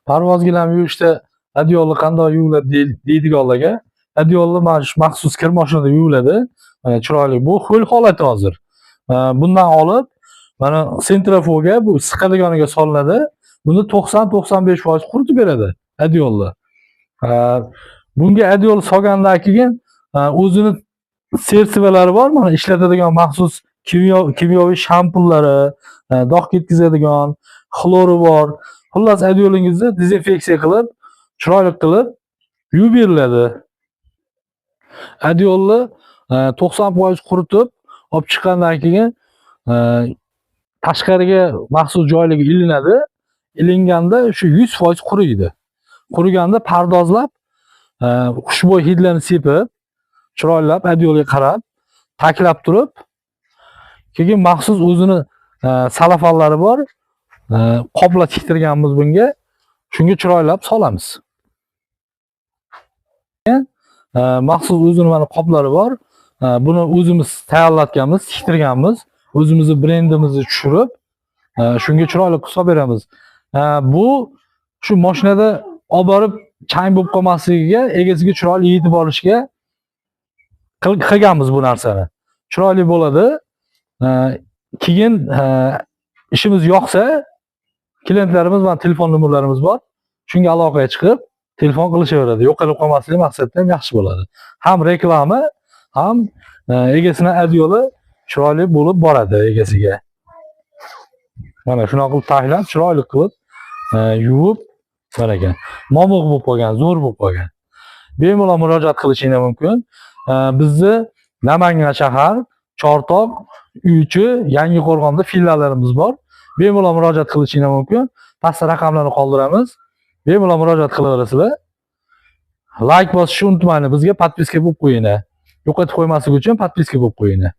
Parvoz gilam yuvishda adyolni qanday yuviladi deydiganlarga, adyolni maxsus kir mashinada yuviladi. Mana chiroyli bu ho'l holati hozir. Bundan olib mana sentrifuga bu siqadiganiga solinadi. Buni 90-95% quritib beradi adyolni. Bunga adyol solgandan keyin o'zini sersivalari bor. Mana ishlatadigan maxsus kimyoviy shampunlari, dog' ketkazadigan xlori bor. Xullas adyolingizni dezinfeksiya qilib, chiroyli qilib yuvib beriladi. Adyolni 90% quritib olib chiqqandan keyin tashqariga maxsus joylarga ilinadi. Ilinganda shu 100% quriydi. Quriganda pardozlab, xushbo'y hidlarni sepib, chiroylab adyolga qarab, taklab turib, keyin maxsus o'zini salafonlari bor. Qopla tiktirganmiz bunga. Shunga chiroylab solamiz. Maxsus o'zini mana qoplari bor. Buni o'zimiz tayyorlatganmiz, tiktirganmiz. O'zimizni brendimizni tushirib, shunga chiroyli qilib beramiz. Bu shu mashinada olib borib chang bo'lib qolmasligiga, egasiga chiroyli yetib olishga qilganmiz bu narsani. Chiroyli bo'ladi. Keyin ishimiz yoqsa, klientlarimiz va telefon nomerlarimiz bor. Shunga aloqaga chiqib, telefon qilishaveradi. Yo'qolib qolmasligi maqsadida ham yaxshi bo'ladi. Ham reklama, ham egasining adyoli chiroyli bo'lib boradi egasiga. Mana shunaqa qilib tahlil, chiroyli qilib yuvib bar ekan. Momiq bo'lib qolgan, zo'r bo'lib qolgan. Bemalol murojaat qilishingiz mumkin. Bizni Namangan shahar, Chortoq, Uychi, Yangiqo'rg'onda filiallarimiz bor. Bemalol murojaat qilishingiz mumkin. Pastda raqamlarni qoldiramiz. Bemalol murojaat qilaverasizlar. Like bosishni unutmanglar. Bizga podpiska bo'lib qo'yinglar. Yo'qotib qo'ymaslik uchun podpiska bo'lib qo'yinglar.